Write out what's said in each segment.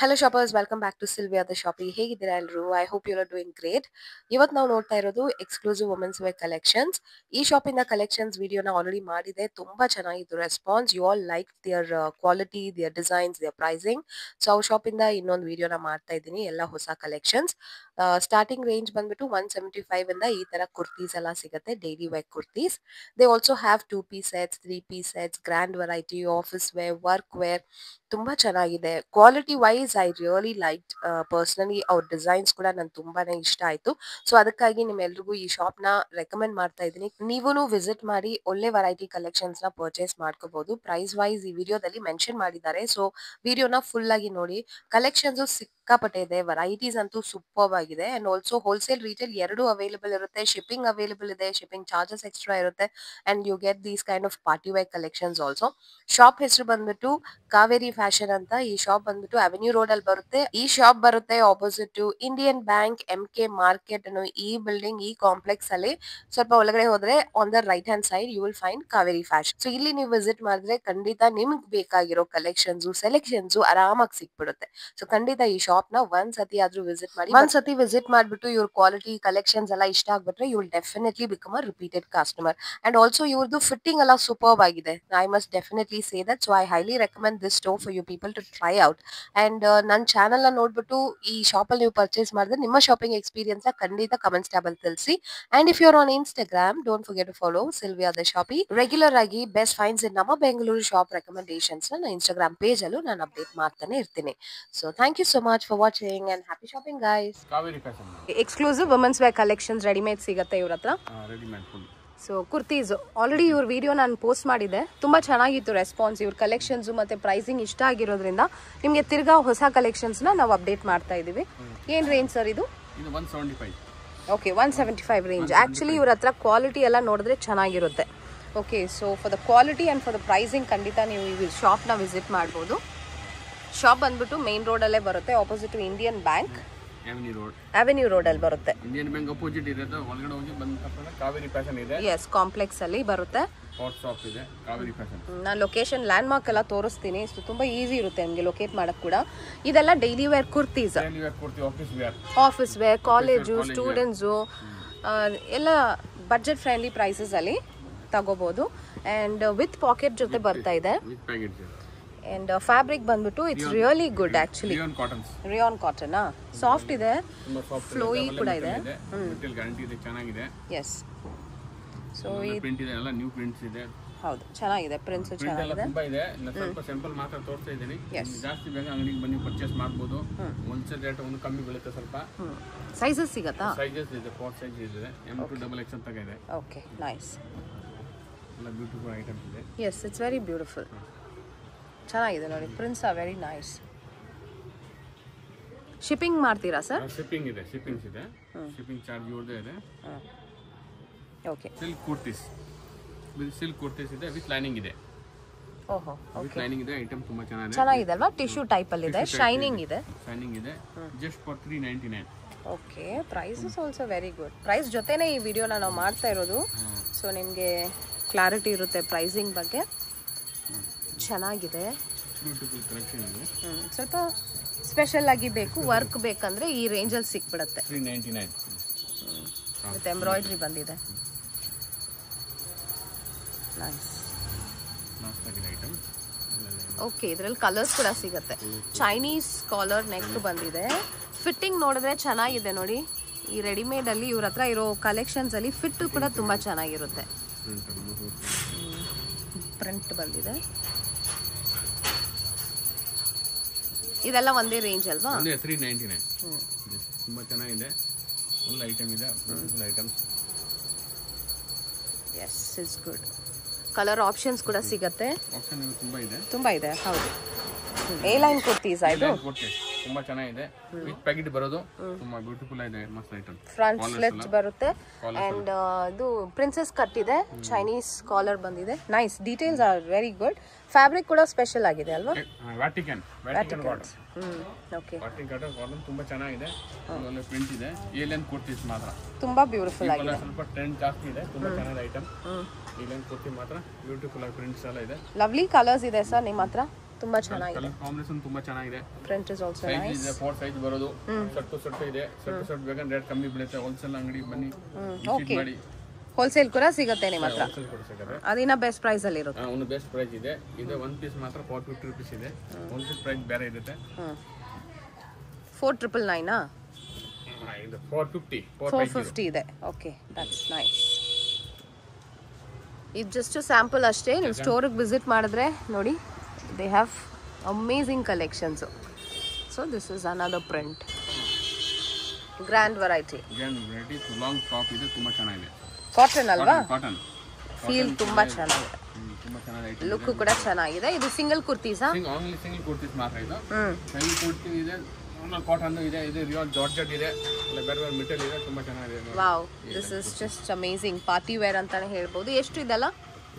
Hello shoppers, welcome back to Sylvia the shoppy. ಹೇಗಿದ್ದೀರಾ ಎಲ್ಲರೂ? I hope you are doing great. ಇವತ್ತು ನಾವು ನೋಡ್ತಾ ಇರೋದು ಎಕ್ಸ್ಕ್ಲೂಸಿವ್ ವುಮೆನ್ಸ್ ವೇರ್ ಕಲೆಕ್ಷನ್ಸ್. ಈ ಶಾಪಿಂದ ಕಲೆಕ್ಷನ್ಸ್ ವಿಡಿಯೋನ ಆಲ್ರೆಡಿ ಮಾಡಿದೆ. ತುಂಬಾ ಚೆನ್ನಾಗಿತ್ತು response. You all like their quality, their designs, their pricing. So ಅವ್ರ ಶಾಪಿಂದ ಇನ್ನೊಂದು ವಿಡಿಯೋನ ಮಾಡ್ತಾ ಇದ್ದೀನಿ, ಎಲ್ಲ ಹೊಸ ಕಲೆಕ್ಷನ್ಸ್. ಸ್ಟಾರ್ಟಿಂಗ್ ರೇಂಜ್ ಬಂದ್ಬಿಟ್ಟು 175 ಇಂದ ಈ ತರ ಕುರ್ತೀಸ್ ಎಲ್ಲ ಸಿಗುತ್ತೆ, daily wear kurtis. They also have 2 piece sets, 3 piece sets, grand variety, office wear, work wear. ತುಂಬಾ ಚೆನ್ನಾಗಿದೆ. Quality wise I really like. Personally ಅವ್ರ ಡಿಸೈನ್ಸ್ ಕೂಡ ನನ್ಗೆ ತುಂಬಾನೇ ಇಷ್ಟ ಆಯ್ತು. ಸೊ ಅದಕ್ಕಾಗಿ ನಿಮ್ಮೆಲ್ರಿಗೂ ಈ ಶಾಪ್ ನ ರೆಕಮೆಂಡ್ ಮಾಡ್ತಾ ಇದ್ದೀನಿ. ನೀವೂ ವಿಸಿಟ್ ಮಾಡಿ ಒಳ್ಳೆ ವೆರೈಟಿ ಕಲೆಕ್ಷನ್ಸ್ ನ ಪರ್ಚೇಸ್ ಮಾಡ್ಕೋಬಹುದು. ಪ್ರೈಸ್ ವೈಸ್ ಈ ವಿಡಿಯೋದಲ್ಲಿ ಮೆನ್ಷನ್ ಮಾಡಿದ್ದಾರೆ, ಸೊ ವಿಡಿಯೋನ ಫುಲ್ ಆಗಿ ನೋಡಿ. ಕಲೆಕ್ಷನ್ಸ್ ಸಿಕ್ಕಾಪಟ್ಟೆ ಇದೆ, ವೆರೈಟೀಸ್ ಅಂತೂ ಸೂಪರ್ ಆಗಿದೆ. ಅಂಡ್ ಆಲ್ಸೋ ಹೋಲ್ಸೇಲ್ ರಿಟೇಲ್ ಎರಡು ಅವೈಲೇಬಲ್ ಇರುತ್ತೆ. ಶಿಪ್ಪಿಂಗ್ ಅವೈಲೇಬಲ್ ಇದೆ, ಶಿಪ್ಪಿಂಗ್ ಚಾರ್ಜಸ್ ಎಕ್ಸ್ಟ್ರಾ ಇರುತ್ತೆ. And you get these kind of party wear collections also. Shop ಹೆಸರು ಬಂದ್ಬಿಟ್ಟು ಕಾವೇರಿ ಫ್ಯಾಷನ್ ಅಂತ. ಈ ಶಾಪ್ ಬಂದ್ಬಿಟ್ಟು ಅವೆನ್ಯೂ ರೋಡ್ ಅಲ್ಲಿ ಬರುತ್ತೆ. ಈ ಶಾಪ್ ಬರುತ್ತೆ opposite to Indian bank, MK market ಅನ್ನೋ ಈ ಬಿಲ್ಡಿಂಗ್, ಈ ಕಾಂಪ್ಲೆಕ್ಸ್ ಅಲ್ಲಿ ಸ್ವಲ್ಪ ಒಳಗಡೆ ಹೋದ್ರೆ on the right hand side you will find Kaveri fashion. So ಇಲ್ಲಿ ನೀವು ವಿಸಿಟ್ ಮಾಡಿದ್ರೆ ಖಂಡಿತ ನಿಮ್ಗೆ ಬೇಕಾಗಿರೋ ಕಲೆಕ್ಷನ್ಸ್, ಸೆಲೆಕ್ಷನ್ಸ್ ಆರಾಮಾಗಿ ಸಿಕ್ಬಿಡುತ್ತೆ. ಸೊ ಖಂಡಿತ ಈ ಶಾಪ್ ನ ಒಂದ್ಸತಿ ಆದ್ರೂ ವಿಸಿಟ್ ಮಾಡಿ. ಒಂದ್ಸತಿ ವಿಸಿಟ್ ಮಾಡ್ಬಿಟ್ಟು ಇವ್ರ ಕ್ವಾಲಿಟಿ ಕಲೆಕ್ಷನ್ಸ್ ಎಲ್ಲ ಇಷ್ಟ ಆಗ್ಬಿಟ್ರೆ you will definitely become a repeated customer. And also ಇವ್ರದ್ದು ಫಿಟ್ಟಿಂಗ್ ಎಲ್ಲ ಸೂಪರ್ ಆಗಿದೆ. I must definitely say that. So I highly recommend this store for you people to try out. And ನನ್ನ channel ನ ನೋಡ್ಬಿಟ್ಟು ಈ ಶಾಪ್ ಅಲ್ಲಿ ನೀವು purchase ಮಾಡಿದ್ರೆ ನಿಮ್ಮ ಶಾಪಿಂಗ್ ಎಕ್ಸ್ಪೀರಿಯನ್ಸ್ ಖಂಡಿತ ಕಮೆಂಟ್ಸ್ ಟ್ಯಾಬ್ ಅಲ್ಲಿ ತಿಳಿಸಿ. And if you are on Instagram, don't forget to follow Sylvia the shoppe. Regular ಆಗಿ ಬೆಸ್ಟ್ ಫೈನ್ಸ್ ಇನ್ ನಮ್ಮ ಬೆಂಗಳೂರು ಶಾಪ್ ರೆಕಮೆಂಡೇಶನ್ಸ್ ನ ಇನ್ಸ್ಟಾಗ್ರಾಮ್ ಪೇಜ್ ಅಲ್ಲೂ ನಾನು ಅಪ್ಡೇಟ್ ಮಾಡ್ತಾನೆ ಇರ್ತೀನಿ. So thank you so much for watching and happy shopping guys. Kaveri fashion exclusive women's wear collections readymade ಸಿಗುತ್ತೆ ಇವ್ರ ಹತ್ರ. Readymade full. So kurtis already ಇವ್ರ ವಿಡಿಯೋ ನಾನು ಪೋಸ್ಟ್ ಮಾಡಿದ್ದೆ, ತುಂಬಾ ಚೆನ್ನಾಗಿತ್ತು ರೆಸ್ಪಾನ್ಸ್. ಇವ್ರ ಕಲೆಕ್ಷನ್ಸ್ ಮತ್ತೆ ಪ್ರೈಸಿಂಗ್ ಇಷ್ಟ ಆಗಿರೋದ್ರಿಂದ ನಿಮಗೆ ತಿರ್ಗಾ ಹೊಸ ಕಲೆಕ್ಷನ್ಸ್ ನಾವು ಅಪ್ಡೇಟ್ ಮಾಡ್ತಾ ಇದೀವಿ. ಏನ್ ರೇಂಜ್ ಸರ್ ಇದು? 175. Okay, 175 range. ಆಕ್ಚುಲಿ ಇವ್ರ ಹತ್ರ ಕ್ವಾಲಿಟಿ ಎಲ್ಲ ನೋಡಿದ್ರೆ ಚೆನ್ನಾಗಿರುತ್ತೆ. Okay, so for the quality and for the pricing ಖಂಡಿತ ನೀವು ಈ ಶಾಪ್ನ ವಿಸಿಟ್ ಮಾಡ್ಬೋದು. ಶಾಪ್ ಬಂದ್ಬಿಟ್ಟು ಮೇನ್ ರೋಡ್ ಅಲ್ಲೇ ಬರುತ್ತೆ, opposite to Indian bank, avenue road ಅಲ್ಲಿ ಬರುತ್ತೆ. ಇಂಡಿಯನ್ ಬ್ಯಾಂಕ್ ಅಪೋಸಿಟ್ ಇದೆ, ಒಳಗಡೆ ಹೋಗಿ ಬಂದ ಕಾವೇರಿ ಫ್ಯಾಷನ್ ಇದೆ. ಎಸ್, ಕಾಂಪ್ಲೆಕ್ಸ್ ಅಲ್ಲಿ ಬರುತ್ತೆ. ಹಾಟ್ ಶಾಪ್ ಇದೆ ಕಾವೇರಿ ಫ್ಯಾಷನ್. ನಾನು ಲೊಕೇಶನ್ ಲ್ಯಾಂಡ್ ಮಾರ್ಕ್ ಎಲ್ಲ ತೋರಿಸ್ತೀನಿ. ಸೊ ತುಂಬಾ ಈಸಿ ಇರುತ್ತೆ ನಿಮಗೆ ಲೊಕೇಟ್ ಮಾಡಕ್ ಕೂಡ. ಇದೆಲ್ಲ daily wear kurtis, office wear, college students ಎಲ್ಲ ಬಡ್ಜೆಟ್ ಫ್ರೆಂಡ್ಲಿ ಪ್ರೈಸಸ್ ಅಲ್ಲಿ ತಗೋಬಹುದು. ಅಂಡ್ ವಿತ್ ಪಾಕೆಟ್ ಜೊತೆ ಬರ್ತಾ ಇದೆ. ಅಂಡ್ ಫ್ಯಾಬ್ರಿಕ್ ಬಂದ್ಬಿಟ್ಟು it's really good actually. Rayon cotton soft ಇದೆ, ಫ್ಲೋಯಿ ಕೂಡ ಇದೆ. ಎಸ್, ಸೊ ಪ್ರಿಂಟ್ ಇದೆ, ಎಲ್ಲ ನ್ಯೂ ಪ್ರಿಂಟ್ಸ್ ಇದೆ. ಹೌದು, ಚೆನ್ನಾಗಿದೆ, ಪ್ರಿಂಟ್ಸ್ ಚೆನ್ನಾಗಿದೆ. ತುಂಬಾ ಇದೆ. ಸ್ವಲ್ಪ ಸ್ಯಾಂಪಲ್ ಮಾತ್ರ ತೋರಿಸ್ತಾ ಇದ್ದೀನಿ. ಜಾಸ್ತಿ ಬೇಗ ಅಂಗಡಿಗೆ ಬನ್ನಿ ಪರ್ಚೇಸ್ ಮಾಡಬಹುದು. ಹೋಲ್ಸೇಲ್ ರೇಟ್ ಒಂದು ಕಮ್ಮಿ ಬೀಳುತ್ತೆ ಸ್ವಲ್ಪ. ಸೈಜಸ್ ಸಿಗುತ್ತಾ? ಸೈಜಸ್ ಇದೆ, 4 ಸೈಜ್ ಇದೆ, M to XXL ತನಕ ಇದೆ. Okay, nice. ಎಲ್ಲ ಬ್ಯೂಟಿಫುಲ್ ಐಟಮ್ಸ್ ಇದೆ. Yes, it's very beautiful. ಚೆನ್ನಾಗಿದೆ ನೋಡಿ, prints are very nice. Shipping ಮಾಡ್ತೀರಾ ಸರ್? ಶಿಪ್ಪಿಂಗ್ ಇದೆ, ಶಿಪ್ಪಿಂಗ್ಸ್ ಇದೆ. ಶಿಪ್ಪಿಂಗ್ ಚಾರ್ಜ್ ಇವ್ರದೇ ಇದೆ. Okay. Silk kurtis, silk kurtis ಇದೆ, ವಿತ್ ಲೈನಿಂಗ್ ಇದೆ. ಓಹೋ, ವಿತ್ ಲೈನಿಂಗ್ ಇದೆ. ಐಟಮ್ ತುಂಬಾ ಚೆನ್ನಾಗಿದೆ ಅಲ್ವಾ? ಟಿಶ್ಯೂ ಟೈಪ್ ಅಲ್ಲಿ ಇದೆ, ಶೈನಿಂಗ್ ಇದೆ. ಶೈನಿಂಗ್ ಇದೆ, just for 399. Okay, price is also very good. Price ಜೊತೆನೇ ಈ ವಿಡಿಯೋನ ನಾವು ಮಾಡ್ತಾ ಇರೋದು, ಸೊ ನಿಮಗೆ ಕ್ಲಾರಿಟಿ ಇರುತ್ತೆ ಪ್ರೈಸಿಂಗ್ ಬಗ್ಗೆ. ಚೆನ್ನಾಗಿದೆ, ಬ್ಯೂಟಿಫುಲ್ ಕಲೆಕ್ಷನ್ ಇದೆ. ಸ್ವಲ್ಪ ಸ್ಪೆಷಲ್ ಆಗಿ ಬೇಕು, ವರ್ಕ್ ಬೇಕಂದ್ರೆ ಈ ರೇಂಜಲ್ಲಿ ಸಿಕ್ಬಿಡುತ್ತೆ. 399 ವಿತ್ ಎಂಬ್ರಾಯ್ಡ್ರಿ ಬಂದಿದೆ. ನೈಸ್. ಓಕೆ, ಇದರಲ್ಲಿ ಕಲರ್ಸ್ ಕೂಡ ಸಿಗುತ್ತೆ. ಚೈನೀಸ್ ಕಾಲರ್ ನೆಕ್ ಬಂದಿದೆ. ಫಿಟ್ಟಿಂಗ್ ನೋಡಿದ್ರೆ ಚೆನ್ನಾಗಿದೆ ನೋಡಿ. ಈ ರೆಡಿಮೇಡ್ ಅಲ್ಲಿ ಇವ್ರ ಹತ್ರ ಇರೋ ಕಲೆಕ್ಷನ್ಸ್ ಅಲ್ಲಿ ಫಿಟ್ ಕೂಡ ತುಂಬಾ ಚೆನ್ನಾಗಿರುತ್ತೆ. ಪ್ರಿಂಟ್ ಬಂದಿದೆ. ಇದೆಲ್ಲ ಒಂದೇ ರೇಂಜ್ ಅಲ್ವಾ? 399. ತುಂಬಾ ಚೆನ್ನಾಗಿದೆ, ಫುಲ್ ಐಟಮ್ ಇದೆ, beautiful items. Yes, it's good. Colour options ಕೂಡ ಸಿಗುತ್ತೆ. ಆಪ್ಷನ್ ತುಂಬಾ ಇದೆ. ಹೌದು, ಎ ಲೈನ್ ಕುರ್ತೀಸ್ ಇದು ತುಂಬಾ ಚೆನ್ನಾಗಿದೆ. ವಿತ್ ಪ್ಯಾಕೆಟ್ ಬರೋದು, ತುಂಬಾ ಬ್ಯೂಟಿಫುಲ್ ಇದೆ, ಮಸ್ತ್ ಐಟಮ್. ಫ್ರಂಟ್ ಸ್ಲಿಟ್ ಬರುತ್ತೆ. ಅಂಡ್ ಇದು ಪ್ರಿನ್ಸೆಸ್ ಕಟ್ ಇದೆ, ಚೈನೀಸ್ ಕಾಲರ್ ಬಂದಿದೆ. Nice, details are very good. Fabric ಕೂಡ ಸ್ಪೆಷಲ್ ಆಗಿದೆ ಅಲ್ವಾ? Vatican cotton. Okay, Vatican cotton ತುಂಬಾ ಚೆನ್ನಾಗಿದೆ. ಒಳ್ಳೆ ಪ್ರಿಂಟ್ ಇದೆ. ಏಲಿಯನ್ ಕುರ್ತೀಸ್ ಮಾತ್ರ ತುಂಬಾ ಬ್ಯೂಟಿಫುಲ್ ಆಗಿದೆ. ಸ್ವಲ್ಪ ಟ್ರೆಂಡ್ ಜಾಸ್ತಿ ಇದೆ, ತುಂಬಾ ಚೆನ್ನಾಗಿದೆ ಐಟಮ್. ಏಲಿಯನ್ ಕುರ್ತಿ ಮಾತ್ರ ಬ್ಯೂಟಿಫುಲ್ ಆಗಿ ಪ್ರಿಂಟ್ಸ್ ಎಲ್ಲ ಇದೆ. ಲವ್ಲಿ ಕಲರ್ಸ್ ಇದೆ ಸರ್ ನಿಮ್ಮ ಹತ್ರ. ತುಂಬಾ ಚೆನ್ನಾಗಿದೆ. ಕಲರ್ ಕಾಂಬಿನೇಷನ್ ತುಂಬಾ ಚೆನ್ನಾಗಿದೆ. Print is also size nice. ಇದೆ 4 ಸೈಜ್ ಬರೋದು. ಸಟ್ಟು ಇದೆ. ಸಟ್ಟು ಬೇಗ ರೇಟ್ ಕಮ್ಮಿ ಬೀಳುತ್ತೆ. ಹೋಲ್ಸೇಲ್ ಅಂಗಡಿ ಬನ್ನಿ ವಿಸಿಟ್ ಮಾಡಿ. ಹೋಲ್ಸೇಲ್ ಕೂಡ ಸಿಗುತ್ತೆ ನಿಮ್ಮ ಹತ್ರ. ಹೋಲ್ಸೇಲ್ ಕೂಡ ಸಿಗುತ್ತೆ. ಅದಿನ ಬೆಸ್ಟ್ ಪ್ರೈಸ್ ಅಲ್ಲಿ ಇರುತ್ತೆ. ಒಂದು ಬೆಸ್ಟ್ ಪ್ರೈಸ್ ಇದೆ. ಇದು ಒಂದು ಪೀಸ್ ಮಾತ್ರ 450 ರೂಪೀಸ್ ಇದೆ. ಹೋಲ್ಸೇಲ್ ಪ್ರೈಸ್ ಬೇರೆ ಇರುತ್ತೆ. 4999 ಇದು 450 450 ಇದೆ. Okay, that's nice. ಇದು ಜಸ್ಟ್ ಸ್ಯಾಂಪಲ್ ಅಷ್ಟೇ. ನೀವು ಸ್ಟೋರಿಗೆ ವಿಸಿಟ್ ಮಾಡಿದ್ರೆ ನೋಡಿ, they have amazing collections. So this is another print. Grand variety long top ಇದೆ. ತುಂಬಾ ಚೆನ್ನಾಗಿದೆ. ಕಾಟನ್ ಅಲ್ವಾ? ಕಾಟನ್ ಫೀಲ್ ತುಂಬಾ ಚೆನ್ನಾಗಿದೆ. ತುಂಬಾ ಚೆನ್ನಾಗಿದೆ. ಲುಕ್ ಕೂಡ ಚೆನ್ನಾಗಿದೆ. ಇದು ಸಿಂಗಲ್ ಕುರ್ತೀಸಾ? ಓನ್ಲಿ ಸಿಂಗಲ್ ಕುರ್ತೀಸ್ ಮಾತ್ರ ಇದು. ಸಿಂಗಲ್ ಕುರ್ತಿ ಇದೆ. ಕಾಟನ್ ಇದೆ. ಇದು ರಿಯಲ್ ಜಾರ್ಜೆಟ್ ಇದೆ. ಬೇರೆ ಬೇರೆ ಮೆಟೀರಿಯಲ್ ಇದೆ. ತುಂಬಾ ಚೆನ್ನಾಗಿದೆ. Wow, this is just amazing. Party wear ಅಂತಾನೆ ಹೇಳ್ಬೋದು. ಎಷ್ಟು ಇದೆಲ್ಲ?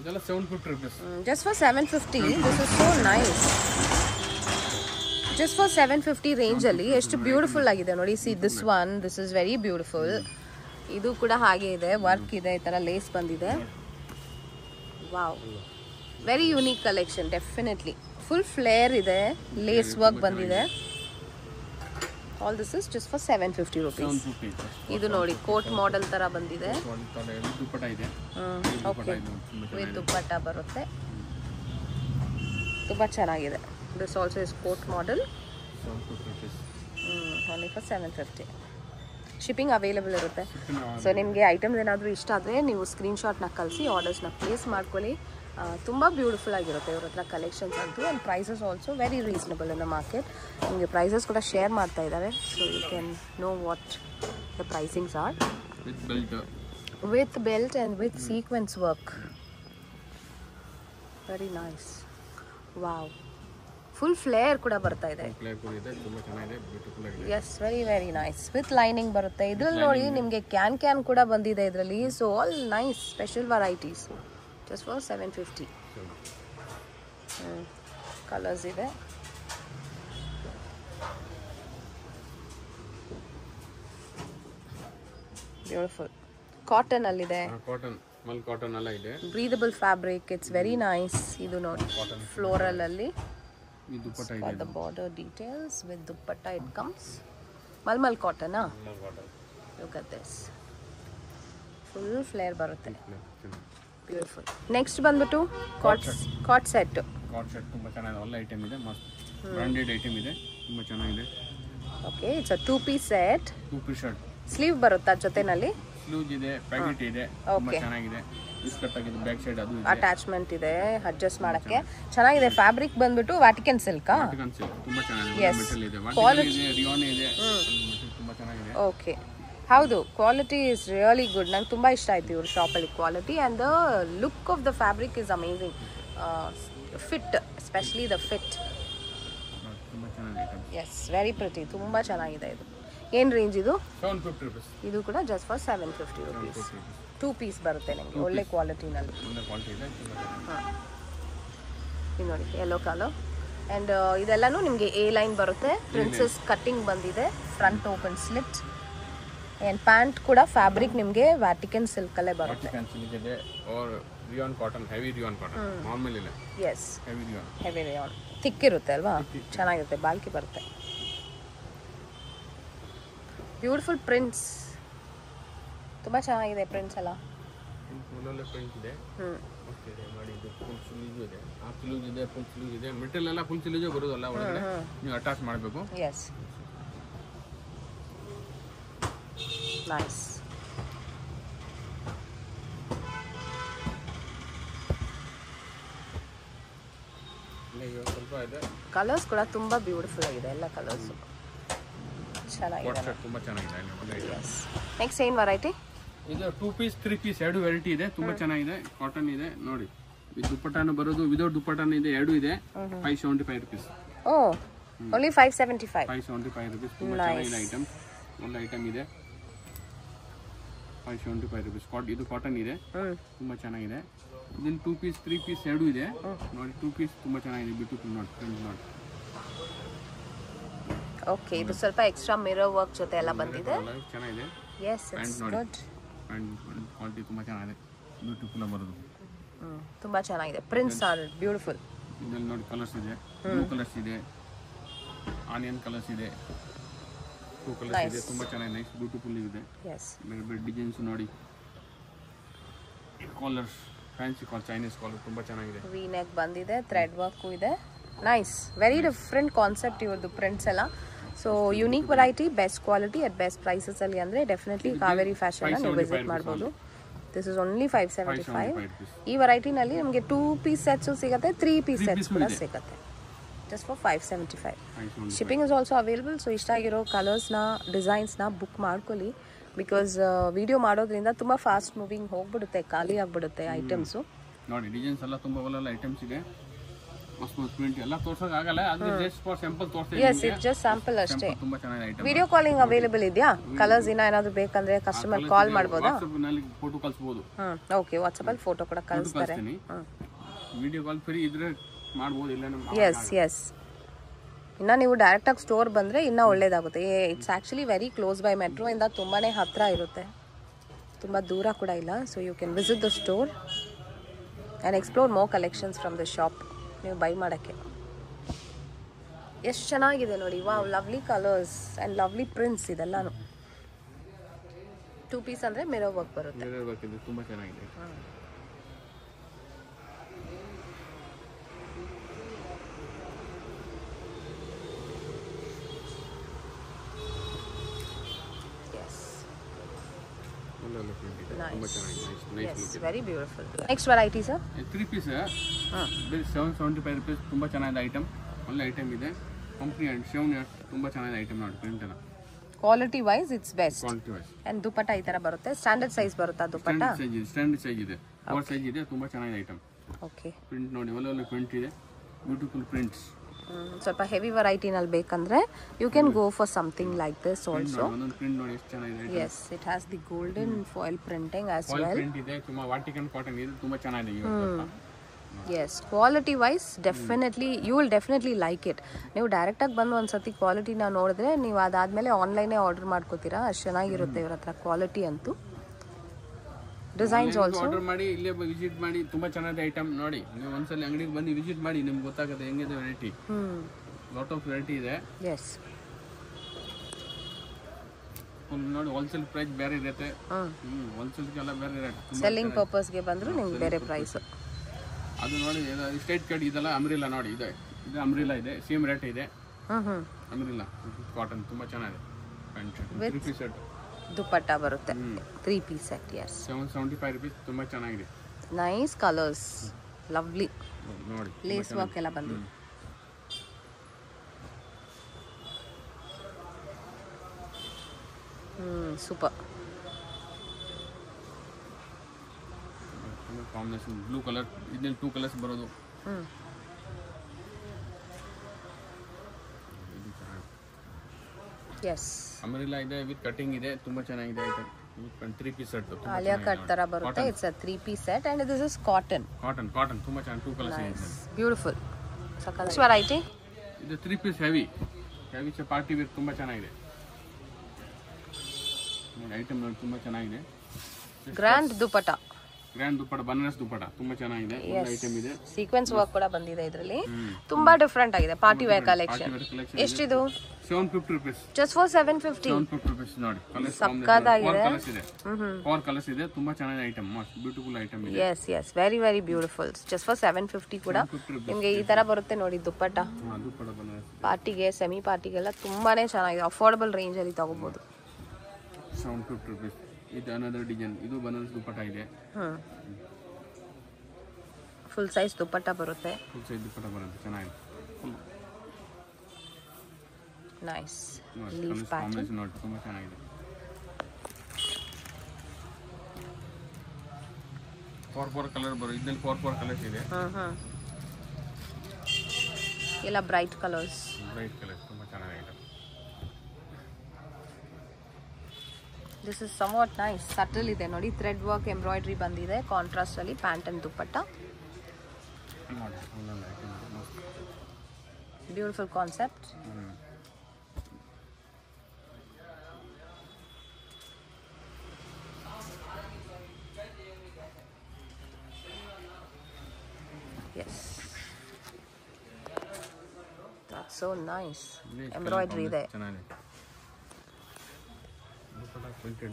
ಇದೆಲ್ಲ 750 rupees. Just for 750. This is so nice. Just for 750 range ಅಲ್ಲಿ ಎಷ್ಟು ಬ್ಯೂಟಿಫುಲ್ ಆಗಿದೆ ನೋಡಿ. See this one, this is very beautiful. ಇದು ಕೂಡ ಹಾಗೆ ಇದೆ, ವರ್ಕ್ ಇದೆ, ಈ ತರ ಲೇಸ್ ಬಂದಿದೆ. Wow, very unique collection. Definitely full flare ಇದೆ, ಲೇಸ್ ವರ್ಕ್ ಬಂದಿದೆ. All this is just for 750 rupees. ಇದು ನೋಡಿ, ಕೋಟ್ ಮಾಡೆಲ್ ತರ ಬಂದಿದೆ. ಓಕೆ, ವಿತ್ ದುಪ್ಪಟ್ಟ ಬರುತ್ತೆ. ತುಂಬಾ ಚೆನ್ನಾಗಿದೆ. This also is coat model. Only for 750. Shipping available ಇರುತ್ತೆ. ಸೊ ನಿಮಗೆ ಐಟಮ್ಸ್ ಏನಾದರೂ ಇಷ್ಟ ಆದರೆ ನೀವು ಸ್ಕ್ರೀನ್ಶಾಟ್ನ ಕಳಿಸಿ ಆರ್ಡರ್ಸ್ನ ಪ್ಲೇಸ್ ಮಾಡ್ಕೊಳ್ಳಿ. ತುಂಬ ಬ್ಯೂಟಿಫುಲ್ ಆಗಿರುತ್ತೆ ಇವ್ರ ಹತ್ರ ಕಲೆಕ್ಷನ್ಸ್ ಅಂತೂ. And prices also very reasonable in the market. ನಿಮಗೆ ಪ್ರೈಸಸ್ ಕೂಡ ಶೇರ್ ಮಾಡ್ತಾ ಇದ್ದಾರೆ. So you can know what the pricings are. With belt and with sequence work. Very nice. Wow, full flare ಕೂಡ ಬರ್ತಾ ಇದೆ. Yes, very very nice. With lining ಬರುತ್ತೆ. ಇದ್ರಲ್ಲಿ ನೋಡಿ ನಿಮಗೆ ಕ್ಯಾನ್ ಕೂಡ ಬಂದಿದೆ ಇದರಲ್ಲಿ. So all nice special varieties just for 750. Colours ಇದೆ. ಬ್ಯೂಟಿಫುಲ್. ಕಾಟನ್ ಅಲ್ಲಿದೆ. ಕಾಟನ್ ಎಲ್ಲ ಇದೆ. Breathable fabric. It's very nice. ಇದು ನೋಡಿ ಫ್ಲೋರಲ್ ಅಲ್ಲಿ. The border details with dupatta it comes. Malmal cotton, ah? Look at this. Full flare barutte. Beautiful. Next ಬಂದ್ಬಿಟ್ಟು cot set. Cot set ತುಂಬಾ ಚೆನ್ನಾಗಿದೆ. ಒಳ್ಳೆ ಐಟಮ್ ಇದೆ. ಮಸ್ತ್ ಬ್ರಾಂಡೆಡ್ ಐಟಮ್ ಇದೆ. ತುಂಬಾ ಚೆನ್ನಾಗಿದೆ. Okay, it's a 2-piece set. 2-piece shirt. Sleeve ಬರುತ್ತಾ ಜೊತೆನಲ್ಲಿ? Sleeve ಇದೆ, ಪ್ಯಾಕೆಟ್ ಇದೆ. ತುಂಬಾ ಚೆನ್ನಾಗಿದೆ. ಬಿಸ್ಕಟ್ ಆಗಿದೆ. ಬ್ಯಾಕ್ ಸೈಡ್ ಅದು ಇದೆ. ಅಟ್ಯಾಚ್ಮೆಂಟ್ ಇದೆ ಅಡ್ಜಸ್ಟ್ ಮಾಡಕ್ಕೆ. ಚೆನ್ನಾಗಿದೆ. ಫ್ಯಾಬ್ರಿಕ್ ಬಂದ್ಬಿಟ್ಟು ವ್ಯಾಟಿಕನ್ ಸಿಲ್ಕ್. ವ್ಯಾಟಿಕನ್ ಸಿಲ್ಕ್ ತುಂಬಾ ಚೆನ್ನಾಗಿದೆ. ಮೆಟಲ್ ಇದೆ. ವ್ಯಾಟಿಕನ್ ಇದೆ, ರಿಯಾನ್ ಇದೆ. ತುಂಬಾ ಚೆನ್ನಾಗಿದೆ. ಓಕೆ, ಹೌದು, ಕ್ವಾಲಿಟಿ ಇಸ್ ರಿಯಲಿ ಗುಡ್. ನಂಗೆ ತುಂಬ ಇಷ್ಟ ಆಯ್ತು ಇವ್ರ ಶಾಪಲ್ಲಿ quality. And the look of the fabric is amazing. Fit, especially the fit. Yes, very pretty. ತುಂಬ ಚೆನ್ನಾಗಿದೆ. ಇದು ಏನು ರೇಂಜ್ ಇದು? 750 ರೂಪೀಸ್. ಇದು ಕೂಡ ಜಸ್ಟ್ ಫಾರ್ 750 ರೂಪೀಸ್. 2 ಪೀಸ್ ಬರುತ್ತೆ ನಿಮಗೆ ಒಳ್ಳೆ ಕ್ವಾಲಿಟಿನಲ್ಲಿ. ಇದು ನೋಡಿ ಯೆಲ್ಲೋ ಕಲರ್. ಆ್ಯಂಡ್ ಇದೆಲ್ಲನೂ ನಿಮಗೆ ಎ ಲೈನ್ ಬರುತ್ತೆ. ಪ್ರಿನ್ಸಸ್ ಕಟ್ಟಿಂಗ್ ಬಂದಿದೆ. Front open slit. And pant ಕೂಡ ಫ್ಯಾಬ್ರಿಕ್ ನಿಮಗೆ ವ್ಯಾಟಿಕನ್ ಸಿಲ್ಕಲ್ಲೇ ಬರುತ್ತೆ. Rayon cotton, heavy rayon cotton. Normal ಇಲ್ಲ. Yes, heavy rayon. ಥಿಕ್ ಇರುತ್ತೆ ಅಲ್ವಾ? ಚೆನ್ನಾಗಿರುತ್ತೆ. ಬಾಲ್ಕಿ ಬರುತ್ತೆ. Beautiful prints. ತುಂಬ ಚೆನ್ನಾಗಿದೆ ಪ್ರಿಂಟ್ಸ್ ಎಲ್ಲ. ಒಳ್ಳೊಳ್ಳೆ ಪ್ರಿಂಟ್ ಇದೆ. ಮಾಡಿ ಇದು ಫುಲ್ ಸ್ಲೀವ್ ಇದೆ. ಆ ಸ್ಲೀವ್ ಇದೆ, ಫುಲ್ ಸ್ಲೀವ್ ಇದೆ. ಮೆಟೀರಿಯಲ್ ಎಲ್ಲ ಫುಲ್ ಸ್ಲೀವ್ ಬರೋದಲ್ಲ, ಒಳಗಡೆ ನೀವು ಅಟ್ಯಾಚ್ ಮಾಡಬೇಕು. Yes, nice. ಸ್ವಲ್ಪ ಇದೆ. ಕಲರ್ಸ್ ಕೂಡ ತುಂಬ ಬ್ಯೂಟಿಫುಲ್ ಆಗಿದೆ. ಎಲ್ಲ ಕಲರ್ಸು ಚೆನ್ನಾಗಿದೆ. ತುಂಬಾ ಚೆನ್ನಾಗಿದೆ. ನೆಕ್ಸ್ಟ್ ಏನು ವೆರೈಟಿ? ಇದು 2 ಪೀಸ್ 3 ಪೀಸ್ ಎರಡು ವೆರೈಟಿ ಇದೆ. ತುಂಬಾ ಚೆನ್ನಾಗಿದೆ. ಕಾಟನ್ ಇದೆ ನೋಡಿ. ಇದು ದುಪ್ಪಟ್ಟಾನು ಬರೋದು, ವಿದೌಟ್ ದುಪ್ಪಟ್ಟಾನು ಇದೆ. ಎರಡು ಇದೆ. 575 ರೂಪೀಸ್. ಓ, ಓನ್ಲಿ 575. 575 ರೂಪೀಸ್. ತುಂಬಾ ಚೆನ್ನಾಗಿದೆ ಐಟಮ್. ಒಳ್ಳೆ ಐಟಮ್ ಇದೆ. 575 ರೂಪೀಸ್. ಇದು ಕಾಟನ್ ಇದೆ. ತುಂಬಾ ಚೆನ್ನಾಗಿದೆ. ಇದನ್ನು 2 ಪೀಸ್ 3 ಪೀಸ್ ಎರಡು ಇದೆ ನೋಡಿ. 2 ಪೀಸ್ ತುಂಬಾ ಚೆನ್ನಾಗಿದೆ. ಬ್ಯೂಟಿಫುಲ್ ನೋಡಿ, ಪ್ರಿಂಟ್ ನೋಡಿ. ಓಕೆ, ಇದು ಸ್ವಲ್ಪ ಎಕ್ಸ್ಟ್ರಾ ಮಿರರ್ ವರ್ಕ್ ಜೊತೆ ಎಲ್ಲ ಬಂದಿದೆ. ಚೆನ್ನಾಗಿದೆ. S, it's good. ಕ್ವಾಲಿಟಿ ತುಂಬಾ ಚೆನ್ನಾಗಿದೆ. ಬ್ಯೂಟಿಫುಲ್ ಬರೋದು. ತುಂಬಾ ಚೆನ್ನಾಗಿದೆ. Prints R beautiful. ಇದರಲ್ಲಿ ನೋಡಿ ಕಲರ್ಸ್ ಇದೆ, ಬ್ಲೂ ಕಲರ್ಸ್ ಇದೆ, ಆನಿಯನ್ ಕಲರ್ಸ್ ಇದೆ, ಟೂ ಕಲರ್ಸ್ ಇದೆ, ತುಂಬ ಚೆನ್ನಾಗಿ ನೈಸ್ ಬ್ಯೂಟಿಫುಲ್ ಇದೆ. ಬೇರೆ ಬೇರೆ ಡಿಸೈನ್ಸ್ ನೋಡಿ, ಕಾಲರ್ಸ್ ಫ್ಯಾನ್ಸಿ ಕಾಲ್, ಚೈನೀಸ್ ಕಾಲರ್ ತುಂಬ ಚೆನ್ನಾಗಿದೆ. ವಿ ನೆಕ್ ಬಂದಿದೆ, ಥ್ರೆಡ್ ವರ್ಕು ಇದೆ. ನೈಸ್, ವೆರಿ ಡಿಫ್ರೆಂಟ್ ಕಾನ್ಸೆಪ್ಟ್ ಇವ್ರದ್ದು ಪ್ರಿಂಟ್ಸ್ ಎಲ್ಲ. So unique variety, best quality at best prices ಅಲ್ಲಿ ಅಂದರೆ ಡೆಫಿನೆಟ್ಲಿ ಕಾವೇರಿ ಫ್ಯಾಷನ್ ನೀವು ವಿಸಿಟ್ ಮಾಡ್ಬೋದು. This is only 575. ಈ ವೆರೈಟಿನಲ್ಲಿ ನಿಮಗೆ 2 ಪೀಸ್ ಸೆಟ್ಸು ಸಿಗುತ್ತೆ, 3 ಪೀಸ್ ಸೆಟ್ಸ್ ಕೂಡ ಸಿಗುತ್ತೆ. Just for 575. Shipping is also available. So ಇಷ್ಟ ಆಗಿರೋ ಕಲರ್ಸ್ನ, ಡಿಸೈನ್ಸ್ನ ಬುಕ್ ಮಾಡ್ಕೊಳ್ಳಿ. ಬಿಕಾಸ್ ವಿಡಿಯೋ ಮಾಡೋದ್ರಿಂದ ತುಂಬ ಫಾಸ್ಟ್ ಮೂವಿಂಗ್ ಹೋಗ್ಬಿಡುತ್ತೆ, ಖಾಲಿ ಆಗಿಬಿಡುತ್ತೆ ಐಟಮ್ಸು. ನೋಡಿ ಡಿಸೈನ್ಸ್ ಎಲ್ಲ ತುಂಬ ಒಳ್ಳೆ ಐಟಮ್ಸ್ ಇದೆ. ಮಸ್ತ್ ಪ್ರಿಂಟ್ ಎಲ್ಲ ತೋರ್ಸೋಕೆ ಆಗಲ್ಲ, ಅದು ಜಸ್ಟ್ ಫಾರ್ ಸ್ಯಾಂಪಲ್ ತೋರಿಸ್ತೀನಿ. ಎಸ್, ಇಟ್ ಜಸ್ಟ್ ಸ್ಯಾಂಪಲ್ ಅಷ್ಟೇ. ತುಂಬ ಚೆನ್ನಾಗಿದೆ ಐಟಮ್. ವಿಡಿಯೋ ಕಾಲಿಂಗ್ ಅವೈಲೇಬಲ್ ಇದೆಯಾ? ಕಲರ್ಸ್ ಏನಾದ್ರು ಬೇಕಂದ್ರೆ ಕಸ್ಟಮರ್ ಕಾಲ್ ಮಾಡ್ಬೋದಾ? ವಾಟ್ಸ್ಆಪ್ನಲ್ಲಿ ಫೋಟೋ ಕಳಿಸಬಹುದು. ಓಕೆ, ವಾಟ್ಸ್ಆಪಲ್ಲಿ ಫೋಟೋ ಕೂಡ ಕಳಿಸ್ತಾರೆ. ವಿಡಿಯೋ ಕಾಲ್ ಫ್ರೀ ಇದ್ರೆ ಮಾಡ್ಬೋದು, ಇಲ್ಲ ನಮ್ಮ. ಎಸ್ ಇನ್ನು ನೀವು ಡೈರೆಕ್ಟಾಗಿ ಸ್ಟೋರ್ ಬಂದರೆ ಇನ್ನೂ ಒಳ್ಳೇದಾಗುತ್ತೆ. It's actually very close by, metro ಇಂದ ತುಂಬಾ ಹತ್ತಿರ ಇರುತ್ತೆ, ತುಂಬ ದೂರ ಕೂಡ ಇಲ್ಲ. So you can visit the store and explore more collections from the shop. ನೀವು ಬೈ ಮಾಡೋಕ್ಕೆ ಎಷ್ಟು ಚೆನ್ನಾಗಿದೆ ನೋಡಿ. Wow, lovely colours and lovely prints ಇದೆಲ್ಲನೂ. 2 ಪೀಸ್ ಅಂದರೆ ಮಿರರ್ ವರ್ಕ್ ಬರುತ್ತೆ. ಮಿರರ್ ವರ್ಕ್ ಇದೆ, ತುಂಬ ಚೆನ್ನಾಗಿದೆ. Very beautiful. Next variety sir, 3 piece 775 rupees. ತುಂಬ ಚೆನ್ನಾಗಿದೆ ಐಟಮ್, ಒಳ್ಳೆ ಐಟಮ್ ಇದೆ. ಕಂಪ್ನಿ ಅಂಡ್ 7 years, ತುಂಬ ಚೆನ್ನಾಗಿದೆ ಐಟಮ್ ನೋಡಿ. ಪ್ರಿಂಟ್ ಎಲ್ಲ quality wise it's best. Quality wise. And dupatta ಈ ತರ ಬರುತ್ತೆ. ಸ್ಟ್ಯಾಂಡರ್ಡ್ ಸೈಜ್ ಬರುತ್ತಾ ದುಪಟ್ಟ? ಸ್ಟ್ಯಾಂಡರ್ಡ್ ಸೈಜ್ ಇದೆ, 4 ಸೈಜ್ ಇದೆ. ತುಂಬ ಚೆನ್ನಾಗಿದೆ ಐಟಮ್. ಓಕೆ, ಪ್ರಿಂಟ್ ನೋಡಿ, ಒಳ್ಳೆ ಪ್ರಿಂಟ್ ಇದೆ, ಬ್ಯೂಟಿಫುಲ್ ಪ್ರಿಂಟ್ಸ್. ಸ್ವಲ್ಪ ಹೆವಿ ವೆರೈಟಿನಲ್ಲಿ ಬೇಕಂದ್ರೆ you can go for something like this also. ಒಂದೊಂದು ಪ್ರಿಂಟ್ ನೋಡಿ ಎಷ್ಟು ಚೆನ್ನಾಗಿದೆ. Yes, it has the golden foil printing as well. Print ಇದೆ, ತುಂಬ ವಾಟಿಕನ್ ಕಾಟನ್ ಇದೆ, ತುಂಬ ಚೆನ್ನಾಗಿದೆ. Yes, quality wise definitely you will definitely like it. ನೀವು ಡೈರೆಕ್ಟಾಗಿ ಬಂದು ಒಂದ್ಸತಿ ಕ್ವಾಲಿಟಿನ ನೋಡಿದ್ರೆ ನೀವು ಅದಾದಮೇಲೆ ಆನ್ಲೈನೇ ಆರ್ಡರ್ ಮಾಡ್ಕೋತೀರಾ. ಅಷ್ಟು ಚೆನ್ನಾಗಿರುತ್ತೆ ಇವ್ರ ಹತ್ರ ಕ್ವಾಲಿಟಿ ಅಂತೂ. ಡಿಸೈನ್ಸ್ ಆಲ್ಸೋ ಆರ್ಡರ್ ಮಾಡಿ, ಇಲ್ಲೇ ವಿಸಿಟ್ ಮಾಡಿ. ತುಂಬ ಚೆನ್ನಾಗಿದೆ ಐಟಮ್ ನೋಡಿ. ನೀವು ಒಂದ್ಸಲ ಅಂಗಡಿಗೆ ಬಂದು ವಿಸಿಟ್ ಮಾಡಿ, ನಿಮ್ಗೆ ಗೊತ್ತಾಗುತ್ತೆ ಹೆಂಗಿದೆ ವೆರೈಟಿ. ಲಾಟ್ ಆಫ್ ವೆರೈಟಿ ಇದೆ. ಎಸ್, ನೋಡಿ ಹೋಲ್ಸೇಲ್ ಪ್ರೈಸ್ ಬೇರೆ ಇರುತ್ತೆ, ಹೋಲ್ಸೇಲ್ಗೆಲ್ಲ ಬೇರೆ ಇರುತ್ತೆ. ಸೆಲ್ಲಿಂಗ್ ಪರ್ಪಸ್ಗೆ ಬಂದರೂ ನಿಮ್ಗೆ ಬೇರೆ ಪ್ರೈಸು. ಅದು ನೋಡಿ ಸ್ಟ್ರೈಟ್ ಕಟ್ ಇದೆಲ್ಲ ಅಮ್ರಿಲ್ಲ ನೋಡಿ, ಇದು ಅಮ್ರಿಲ್ಲ ಇದೆ, ಸೇಮ್ ರೇಟ್ ಇದೆ. ಅಮ್ರಿಲ್ಲ ಕಾಟನ್ ತುಂಬ ಚೆನ್ನಾಗಿದೆ. 3 ಪೀಸ್ ಸೆಟ್ ದುಪಟ್ಟ ಬರುತ್ತೆ, 3 ಪೀಸ್ ಸೆಟ್. S, 775 rupees. ತುಂಬ ಚೆನ್ನಾಗಿದೆ. ನೈಸ್ ಕಲರ್ಸ್, ಲವ್ಲಿ ನೋಡಿ, ಲೇಸ್ ವರ್ಕ್ ಎಲ್ಲ ಬಂದಿದೆ. ಸೂಪರ್. ಕಾಂಬಿನೇಷನ್ ಬ್ಲೂ ಕಲರ್, ಇದರಲ್ಲಿ 2 ಕಲರ್ಸ್ ಬರೋದು. ಎಸ್, ಅಮರಿಲ್ಲಾ ಇದೆ, ವಿತ್ ಕಟಿಂಗ್ ಇದೆ, ತುಂಬ ಚೆನ್ನಾಗಿದೆ item. 3 piece set, Alia cut ತರ ಬರುತ್ತೆ. It's a 3 piece set and this is cotton. Cotton ತುಂಬ ಚೆನ್ನಾಗಿ, 2 ಕಲರ್ಸ್ ಇದೆ. ಬ್ಯೂಟಿಫುಲ್. ಸಕಲ ವೆರೈಟಿ ಇದು 3 ಪೀಸ್ ಹೆವಿ ಪಾರ್ಟಿ ವೇರ್, ತುಂಬ ಚೆನ್ನಾಗಿದೆ ನೋಡಿ. ಐಟಮ್ ನೋಡಿ, ತುಂಬ ಚೆನ್ನಾಗಿದೆ. ಗ್ರ್ಯಾಂಡ್ ದುಪಟ್ಟ, ಬನಾರಸ್ ದುಪಟ್ಟ ತುಂಬ ಚೆನ್ನಾಗಿದೆ. ಐಟಮ್ ಇದೆ, ಸೀಕ್ವೆನ್ಸ್ ವರ್ಕ್ ಕೂಡ ಬಂದಿದೆ ಇದರಲ್ಲಿ. ತುಂಬಾ ಡಿಫರೆಂಟ್ ಆಗಿದೆ. Party wear collection. ಎಷ್ಟಿದು? 750 rupees. ಜಸ್ಟ್ ಫಾರ್ 750 rupees ನೋಡಿ. ಸಕ್ಕತ್ತಾಗಿದೆ. 4 ಕಲರ್ಸ್ ಇದೆ, ತುಂಬಾ ಚೆನ್ನಾಗಿದೆ ಐಟಮ್. ಬ್ಯೂಟಿಫುಲ್ ಐಟಮ್ ಇದೆ. Yes, very very beautiful. Just for 750 ಕೂಡ ನಿಮಗೆ ಈ ತರ ಬರುತ್ತೆ ನೋಡಿ ದುಪಟ್ಟ. ಪಾರ್ಟಿಗೆ, ಸೆಮಿ ಪಾರ್ಟಿಗೆಲ್ಲ ತುಂಬಾನೇ ಚೆನ್ನಾಗಿದೆ. ಅಫೋರ್ಡಬಲ್ ರೇಂಜ್ ಅಲ್ಲಿ ತಗೋಬಹುದು. 750 rupees. ಇದು ಅನದರ್ ಡಿಸೈನ್, ಇದು ಬನಾರಸ್ ದುಪಟ್ಟ ಇದೆ. ಫುಲ್ ಸೈಜ್ ದುಪಟ್ಟ ಬರುತ್ತೆ. ಚೆನ್ನಾಗಿದೆ. ನೈಸ್ ಲೀಫ್ ಪ್ಯಾಟರ್ನ್ ನೋಡಿ, ತುಂಬಾ ಚೆನ್ನಾಗಿದೆ. 4 ಕಲರ್ ಬರೋ, ಇದರಲ್ಲಿ 4 ಕಲರ್ಸ್ ಇದೆ. ಎಲ್ಲ ಬ್ರೈಟ್ ಕಲರ್ಸ್. ತುಂಬಾ ಚೆನ್ನಾಗಿದೆ. This is somewhat nice. Subtle ಇದೆ ನೋಡಿ. ಥ್ರೆಡ್ ವರ್ಕ್, ಎಂಬ್ರಾಯ್ಡ್ರಿ ಬಂದಿದೆ ಕಾಂಟ್ರಾಸ್ಟ್ ಅಲ್ಲಿ. Pant and dupatta. Beautiful concept. Yes, so nice. Embroidery ಇದೆ. ಚೆನ್ನಾಗಿದೆ.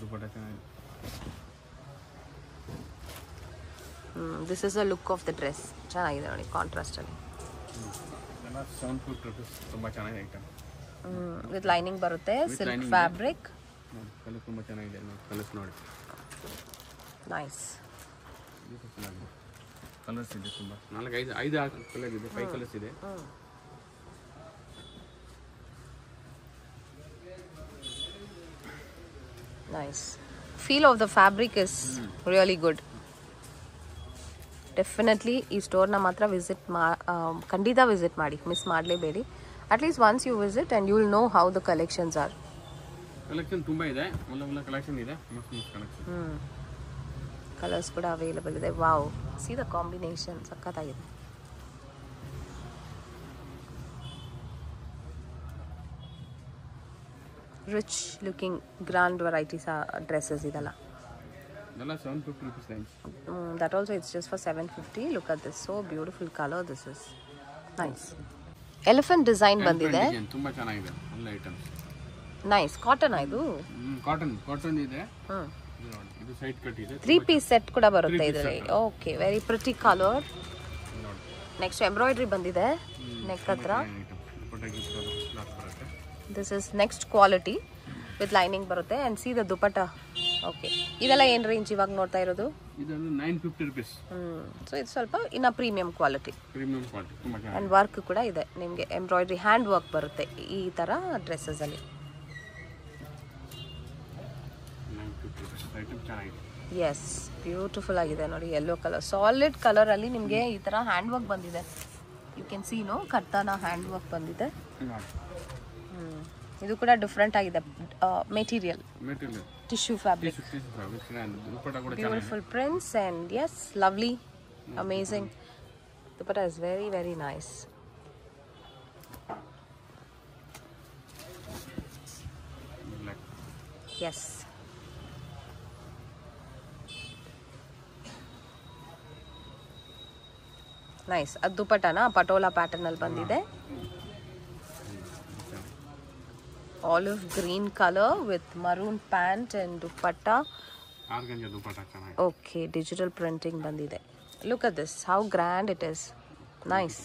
ದುಪಟ್ಟ ಚೆನ್ನಾಗಿದೆ. This is a look of the dress. ಚೆನ್ನಾಗಿದೆ ನೋಡಿ ಕಾಂಟ್ರಾಸ್ಟ್ ಅಲ್ಲಿ. ಎಲ್ಲ 750 rupees. ತುಂಬಾ ಚೆನ್ನಾಗಿದೆ ಐಟಮ್. ವಿತ್ ಲೈನಿಂಗ್ ಬರುತ್ತೆ, ಸಿಲ್ಕ್ ಫ್ಯಾಬ್ರಿಕ್. ಕಲರ್ ತುಂಬಾ ಚೆನ್ನಾಗಿದೆ ನೋಡಿ, ಕಲರ್ಸ್ ನೋಡಿ. ನೈಸ್. ಕಲರ್ಸ್ ಇದೆ ತುಂಬಾ. 4-5 ಕಲರ್ ಇದೆ, 5 ಕಲರ್ಸ್ ಇದೆ. Nice. Feel of the fabric is really good. Definitely ಈ ಸ್ಟೋರ್ನ ಮಾತ್ರ ಖಂಡಿತ ವಿಸಿಟ್ ಮಾಡಿ, ಮಿಸ್ ಮಾಡಲೇಬೇಡಿ. At least once you visit and you will know how the collections are. Collection ತುಂಬ ಇದೆ, ಒಳ್ಳೆ ಕಲೆಕ್ಷನ್ ಇದೆ. ಕಲೆಕ್ಷನ್ ಕಲರ್ಸ್ ಕೂಡ ಅವೈಲೇಬಲ್ ಇದೆ. ವಾವ್, ಸಿ ದ ಕಾಂಬಿನೇಷನ್ ಸಖತ್ತಾಗಿದೆ. Rich looking grand varieties dresses ಇದೆಲ್ಲ. 750 rupees range. That also it's just for 750. Look at this, so beautiful color this is. Nice. Elephant design ಬಂದಿದೆ. ತುಂಬಾ ಚೆನ್ನಾಗಿದೆ, ಒಳ್ಳೆ items. Nice. Cotton ಇದು? Cotton ಇದೆ. ಇದು side cut ಇದೆ. 3 ಪೀಸ್ ಸೆಟ್ ಕೂಡ ಬರುತ್ತೆ ಇದರಲ್ಲಿ. Okay, very pretty colour. Next embroidery ಬಂದಿದೆ ನೆಕ್ ಹತ್ರ. This is next quality with lining ಬರುತ್ತೆ. And see the dupatta. Okay, ಇದೆಲ್ಲ ಏನು ರೇಂಜ್ ಇವಾಗ ನೋಡ್ತಾ ಇರೋದು? ಇದನ್ನು 950 rupees. ಸೊ ಇದು ಸ್ವಲ್ಪ ಇನ್ನ ಪ್ರೀಮಿಯಂ ಕ್ವಾಲಿಟಿ. ತುಂಬಾ ಚೆನ್ನಾಗಿದೆ. ಅಂಡ್ ವರ್ಕ್ ಕೂಡ ಇದೆ ನಿಮಗೆ, ಎಂಬ್ರಾಯ್ಡ್ರಿ ಹ್ಯಾಂಡ್ ವರ್ಕ್ ಬರುತ್ತೆ ಈ ತರ ಡ್ರೆಸ್ಸಸ್ ಅಲ್ಲಿ. 950 rupees ಐಟಮ್ ಚೆನ್ನಾಗಿದೆ. ಎಸ್, ಬ್ಯೂಟಿಫುಲ್ ಆಗಿದೆ ನೋಡಿ. ಯೆಲ್ಲೋ ಕಲರ್, ಸಾಲಿಡ್ ಕಲರ್ ಅಲ್ಲಿ ನಿಮಗೆ ಈ ತರ ಹ್ಯಾಂಡ್ ವರ್ಕ್ ಬಂದಿದೆ. ಯು ಕ್ಯಾನ್ ಸಿ ನೋ, ಕರ್ತಾನ ಹ್ಯಾಂಡ್ ವರ್ಕ್ ಬಂದಿದೆ. ಇದು ಕೂಡ ಡಿಫ್ರೆಂಟ್ ಆಗಿದೆ. Material tissue fabric. Beautiful prints and yes, lovely, amazing. Dupatta is very very nice. Yes, nice. ಅದು ದುಪಟ್ಟನ ಪಟೋಲಾ ಪ್ಯಾಟರ್ನ್ ಅಲ್ಲಿ ಬಂದಿದೆ. Olive green color with maroon pant and dupatta. ಆರ್ಗಂಜಾ dupatta ಚೆನ್ನಾಗಿದೆ. Okay, digital printing ಬಂದಿದೆ. Look at this, how grand it is. Nice.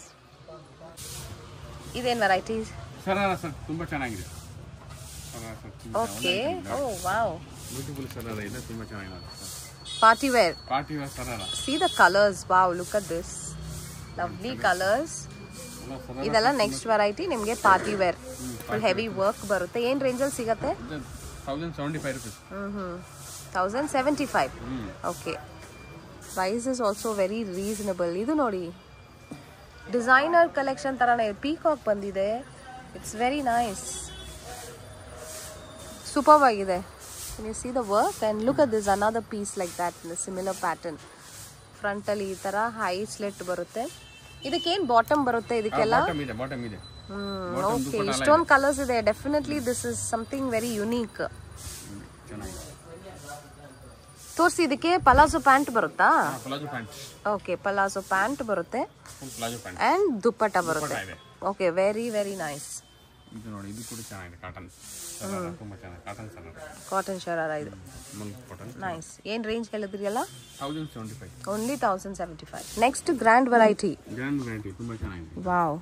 ಇದೇನ್ varieties? Sharara sir ತುಂಬಾ ಚೆನ್ನಾಗಿದೆ. Okay, oh wow. Beautiful sharara ಇದೆ, ತುಂಬಾ ಚೆನ್ನಾಗಿದೆ. Party wear sharara. See the colors, wow, look at this. Lovely colors. ಇದೆಲ್ಲ next variety ನಿಮಗೆ party wear. Full heavy work ಬರುತ್ತೆ. ಏನು ರೇಂಜಲ್ಲಿ ಸಿಗುತ್ತೆ? 1075 rupees. 1075. Okay, price is also very reasonable. ಇದು ನೋಡಿ, ಡಿಸೈನರ್ ಕಲೆಕ್ಷನ್ ಥರನೇ ಪೀಕಾಕ್ ಬಂದಿದೆ. ಇಟ್ಸ್ ವೆರಿ ನೈಸ್, ಸೂಪರ್ ಆಗಿದೆ. You see the work and look at this another piece like that in similar pattern. ಫ್ರಂಟಲ್ಲಿ ಈ ಥರ ಹೈ ಸ್ಲೆಟ್ ಬರುತ್ತೆ. ಇದಕ್ಕೇನು ಬಾಟಮ್ ಬರುತ್ತೆ ಇದಕ್ಕೆಲ್ಲ? ಬಾಟಮ್ ಇದೆ. ಓಕೆ, ಇಷ್ಟೊಂದು ಕಲರ್ಸ್ ಇದೆ. Definitely this is something very unique. ತೋರಿಸಿ, ಇದಕ್ಕೆ ಪಲಾಜೋ ಪ್ಯಾಂಟ್ ಬರುತ್ತಾ? ಓಕೆ, ಪಲಾಜೋ ಪ್ಯಾಂಟ್ ಬರುತ್ತೆ ಅಂಡ್ ದುಪ್ಪಟ್ಟ ಬರುತ್ತೆ. Okay, very very nice. ಇದು ನೋಡಿ, ಇದು ಕೂಡ ಚೆನ್ನಾಗಿದೆ. ಕಾಟನ್ ತುಂಬಾ ಚೆನ್ನಾಗಿದೆ. ಕಾಟನ್ ಶರಾರ ಇದು. ನೈಸ್. ಏನು ರೇಂಜ್ ಹೇಳಿದ್ರಿ ಅಲ್ಲ? 1075. ಓನ್ಲಿ 1075. Next grand variety. ತುಂಬಾ ಚೆನ್ನಾಗಿದೆ. ವಾವ್,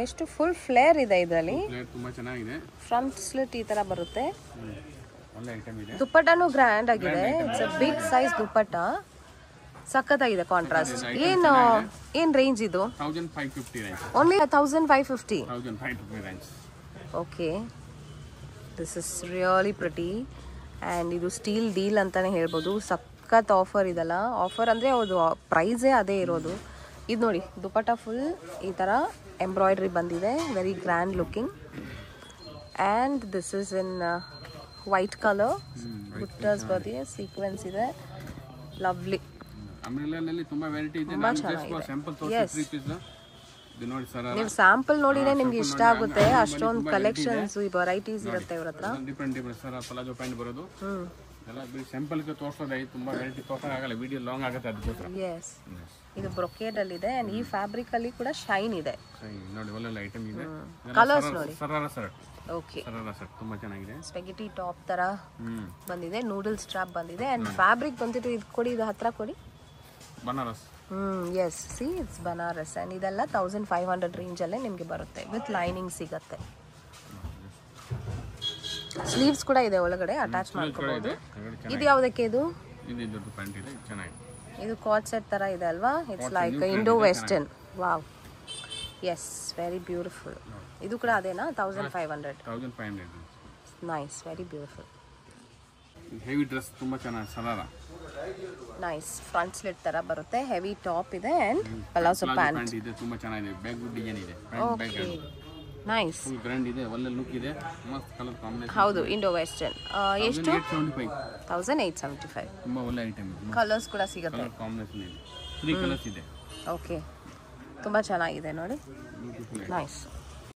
ಎಷ್ಟು ಫುಲ್ ಫ್ಲೇರ್ ಇದೆ ಇದರಲ್ಲಿ. ತುಂಬಾ ಚೆನ್ನಾಗಿದೆ. ಫ್ರಂಟ್ ಸ್ಲಿಟ್ ಈ ತರ ಬರುತ್ತೆ. ಒಳ್ಳೆ ಐಟಮ್ ಇದೆ. ದುಪ್ಪಟ್ಟನು ಗ್ರ್ಯಾಂಡ್ ಆಗಿದೆ. ಇಟ್ಸ್ ಅ ಬಿಗ್ ಸೈಜ್ ದುಪ್ಪಟ್ಟ, ಸಖತ್ತಾಗಿದೆ ಕಾಂಟ್ರಾಸ್ಟ್. ಏನು ರೇಂಜ್ ಇದು? 1550 range. Only 1550. 1550 range. Okay, this is really pretty and ಇದು ಸ್ಟೀಲ್ ಡೀಲ್ ಅಂತಲೇ ಹೇಳ್ಬೋದು. ಸಖತ್ ಆಫರ್ ಇದೆಲ್ಲ. ಆಫರ್ ಅಂದರೆ ಅದು ಪ್ರೈಸೇ ಅದೇ ಇರೋದು. ಇದು ನೋಡಿ, ದುಪಟ್ಟ ಫುಲ್ ಈ ಥರ ಎಂಬ್ರಾಯ್ಡ್ರಿ ಬಂದಿದೆ, very grand looking. And this is in white colour. ಬುಟ್ಟಸ್ ಬಂದಿದೆ, ಸೀಕ್ವೆನ್ಸ್ ಇದೆ, ಲವ್ಲಿ. ತುಂಬಾ ವೆರೈಟಿ ಇದೆ. ತುಂಬಾ ಚೆನ್ನಾಗಿದೆ. ಎಸ್, ಇದು ನೋಡಿ ಸರ್, ನೀವು ಸ್ಯಾಂಪಲ್ ನೋಡಿದ್ರೆ ನಿಮ್ಗೆ ಇಷ್ಟ ಆಗುತ್ತೆ. ಅಷ್ಟೊಂದು ಕಲೆಕ್ಷನ್ಸ್ ವೆರೈಟೀಸ್ ಇರುತ್ತೆ ಇವ್ರ ಹತ್ರ. Different sir. ಪಲಾಜೋ ಪ್ಯಾಂಟ್ ಬರೋದು ಇದೆಲ್ಲ ಬರೀ ಸ್ಯಾಂಪಲ್ಗೆ ತೋರಿಸೋದೇ, ತುಂಬ ವೆರೈಟಿ ತೋರ್ಸೋಕ್ಕಾಗಲ್ಲ, ವಿಡಿಯೋ ಲಾಂಗ್ ಆಗುತ್ತೆ ಅದಕ್ಕೋಸ್ಕರ. ಎಸ್, ಇದು ಬ್ರೊಕೇಡಲ್ಲಿದೆ ಆ್ಯಂಡ್ ಈ ಫ್ಯಾಬ್ರಿಕಲ್ಲಿ ಕೂಡ ಶೈನ್ ಇದೆ. ನೋಡಿ ಒಳ್ಳೊಳ್ಳೆ ಐಟಮ್ ಇದೆ. ಕಲರ್ಸ್ ನೋಡಿ. Sharara set. Okay, sharara set ತುಂಬ ಚೆನ್ನಾಗಿದೆ. ಸ್ಪೆಗೆಟಿ ಟಾಪ್ ಥರ ಬಂದಿದೆ, ನೂಡಲ್ಸ್ ಸ್ಟ್ರಾಪ್ ಬಂದಿದೆ ಆ್ಯಂಡ್ ಫ್ಯಾಬ್ರಿಕ್ ಬಂದಿದ್ದು ಇದು ಕೊಡಿ, ಇದು ಹತ್ರ ಕೊಡಿ. Banaras. Yes, see it's Banaras and ಇದೆಲ್ಲ 1500 ರೇಂಜಲ್ಲೇ ನಿಮಗೆ ಬರುತ್ತೆ. ವಿತ್ ಲೈನಿಂಗ್ ಸಿಗುತ್ತೆ. ಸ್ಲೀವ್ಸ್ ಕೂಡ ಇದೆ ಒಳಗಡೆ, ಅಟ್ಯಾಚ್ ಮಾಡ್ಕೋಬಹುದು. ಇದು ಯಾವುದಕ್ಕೆ? ಇದು ದೊಡ್ಡ ಪ್ಯಾಂಟ್ ಇದೆ, ಚೆನ್ನಾಗಿದೆ. ಇದು ಕಾಟ್ ಸೆಟ್ ತರ ಇದೆ ಅಲ್ವಾ? It's like Indo western. Wow, yes, very beautiful. ಇದು ಕೂಡ ಅದೇನಾ? 1500. Nice, very beautiful. Heavy dress ತುಂಬ ಚೆನ್ನಾಗಿ, ಸರಾರ. ನೈಸ್, ಫ್ರಂಟ್ ಸ್ಲಿಟ್ ತರ ಬರುತ್ತೆ, ಹೆವಿ ಟಾಪ್ ಇದೆ ಅಂಡ್ ಪಲಾಸೋ ಪ್ಯಾಂಟ್ ಇದೆ, ತುಂಬ ಚೆನ್ನಾಗಿದೆ. ಬ್ಯಾಗ್ ಡಿಸೈನ್ ಇದೆ. ಓಕೆ, ನೈಸ್, ಫುಲ್ ಗ್ರ್ಯಾಂಡ್ ಇದೆ, ಒಳ್ಳೆ ಲುಕ್ ಇದೆ, ಮಸ್ತ್ ಕಲರ್ ಕಾಂಬಿನೇಷನ್. ಹೌದು, ಇಂಡೋ ವೆಸ್ಟರ್ನ್. ಎಷ್ಟು? 1875. ತುಂಬ ಒಳ್ಳೆ ಐಟಮ್ ಇದೆ. ಕಲರ್ಸ್ ಕೂಡ ಸಿಗುತ್ತೆ. ಕಲರ್ ಕಾಂಬಿನೇಷನ್ ಇದೆ, 3 ಕಲರ್ಸ್ ಇದೆ. ಓಕೆ, ತುಂಬ ಚೆನ್ನಾಗಿದೆ ನೋಡಿ. ಬ್ಯೂಟಿಫುಲ್. ನೈಸ್.